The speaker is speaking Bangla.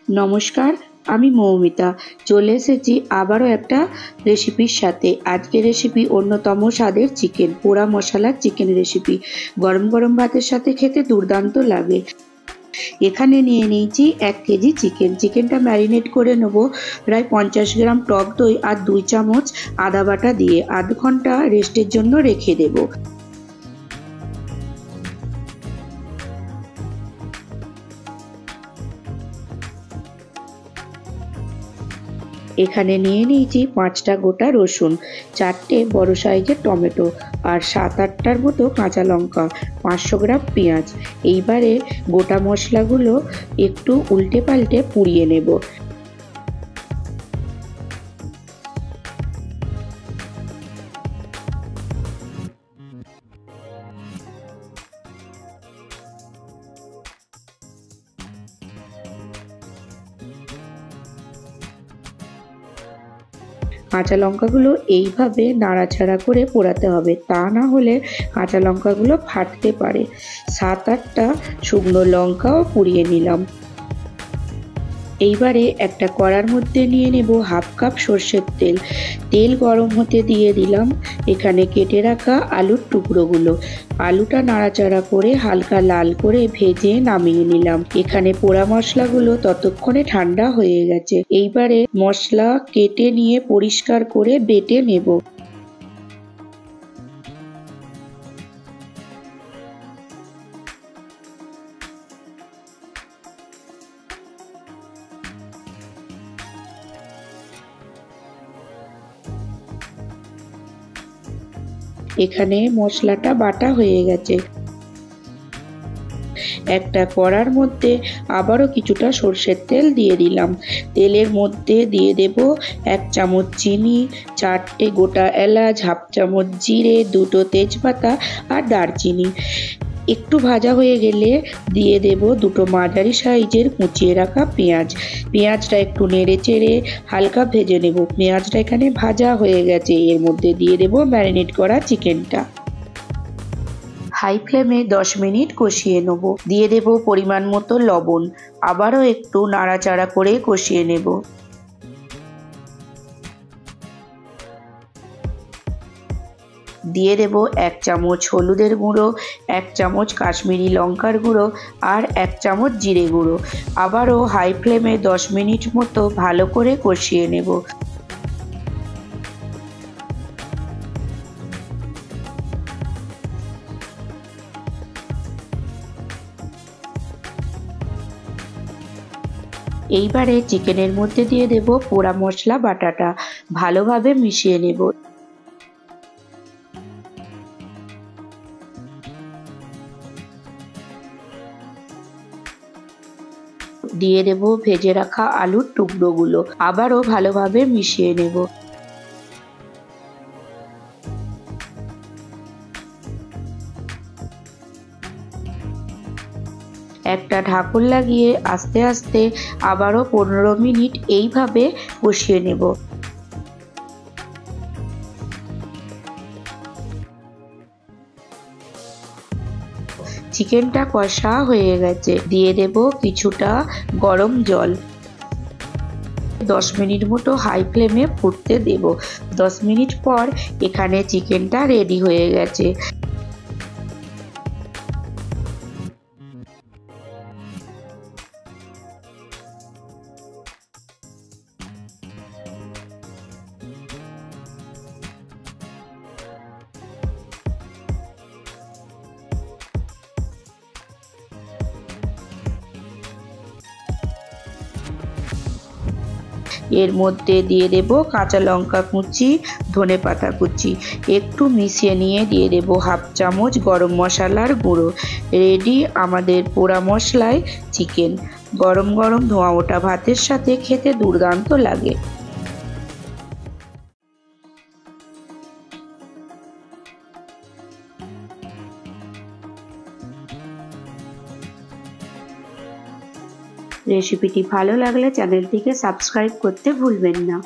নমস্কার, আমি মৌমিতা চলে এসেছি আবারও একটা রেসিপির সাথে। আজকের রেসিপি অন্যতম স্বাদের চিকেন, পোড়া মশলার চিকেন রেসিপি। গরম গরম ভাতের সাথে খেতে দুর্দান্ত লাগে। এখানে নিয়ে নিয়েছি 1 কেজি চিকেনটা ম্যারিনেট করে নেব প্রায় 50 গ্রাম টক দই আর 2 চামচ আদা বাটা দিয়ে। আধ ঘন্টা রেস্টের জন্য রেখে দেব। এখানে নিয়ে নিয়েছি 5টা গোটা রসুন, 4টে বড় সাইজের টমেটো আর 7-8টার মতো কাঁচা লঙ্কা, 500 গ্রাম পেঁয়াজ। এইবারে গোটা মশলাগুলো একটু উল্টে পাল্টে পুড়িয়ে নেব। কাঁচা লঙ্কাগুলো এইভাবে নাড়াচাড়া করে পোড়াতে হবে, তা না হলে কাঁচা লঙ্কাগুলো ফাটতে পারে। 7-8টা শুকনো লঙ্কাও পুড়িয়ে নিলাম। এইবারে একটা কড়ার মধ্যে নিয়ে নেব হাফ কাপ সর্ষের তেল। তেল গরম হতে দিয়ে দিলাম এখানে কেটে রাখা আলুর টুকরোগুলো। আলুটা নাড়াচাড়া করে হালকা লাল করে ভেজে নামিয়ে নিলাম। এখানে পোড়া মশলাগুলো ততক্ষণে ঠান্ডা হয়ে গেছে। এইবারে মশলা কেটে নিয়ে পরিষ্কার করে বেটে নেব। এখানে মশলাটা বাটা হয়ে গেছে। একটা কড়ার মধ্যে আবারও কিছুটা সর্ষের তেল দিয়ে দিলাম। তেলের মধ্যে দিয়ে দেব 1 চামচ চিনি, 4টে গোটা এলাচ, হাফ চামচ জিরে, 2টো তেজপাতা আর দারচিনি। একটু ভাজা হয়ে গেলে দিয়ে দেব 2টো মাঝারি সাইজের কুচিয়ে রাখা পেঁয়াজ। পেঁয়াজটা একটু নেড়ে চেড়ে হালকা ভেজে নেব। পেঁয়াজটা এখানে ভাজা হয়ে গেছে। এর মধ্যে দিয়ে দেব ম্যারিনেট করা চিকেনটা। হাই ফ্লেমে 10 মিনিট কষিয়ে নেব। দিয়ে দেব পরিমাণ মতো লবণ। আবারও একটু নাড়াচাড়া করে কষিয়ে নেব। দিয়ে দেব 1 চামচ হলুদের গুঁড়ো, 1 চামচ কাশ্মীরি লঙ্কার গুঁড়ো আর 1 চামচ জিরে গুঁড়ো। আবারও হাই ফ্লেমে 10 মিনিট মতো ভালো করে কষিয়ে নেব। এইবারে চিকেনের মধ্যে দিয়ে দেব পোড়া মশলা বাটাটা। ভালোভাবে মিশিয়ে নেব। দিয়ে দেব ভেজে রাখা আলুর টুকরোগুলো। আবারও ভালোভাবে মিশিয়ে নেব। একটা ঢাকন লাগিয়ে আস্তে আস্তে আবারও 15 মিনিট এইভাবে কষিয়ে নেব। চিকেনটা কষা হয়ে গেছে। দিয়ে দেব কিছুটা গরম জল। 10 মিনিট মতো হাই ফ্লেমে ফুটতে দেব। 10 মিনিট পর এখানে চিকেনটা রেডি হয়ে গেছে। এর মধ্যে দিয়ে দেব কাঁচা লঙ্কা কুচি, ধনেপাতা কুচি। একটু মিশিয়ে নিয়ে দিয়ে দেব হাফ চামচ গরম মশলার গুঁড়ো। রেডি আমাদের পোড়া মশলায় চিকেন। গরম গরম ধোঁয়া ওঠা ভাতের সাথে খেতে দুর্দান্ত লাগে। রেসিপিটি ভালো লাগলে চ্যানেলটিকে সাবস্ক্রাইব করতে ভুলবেন না।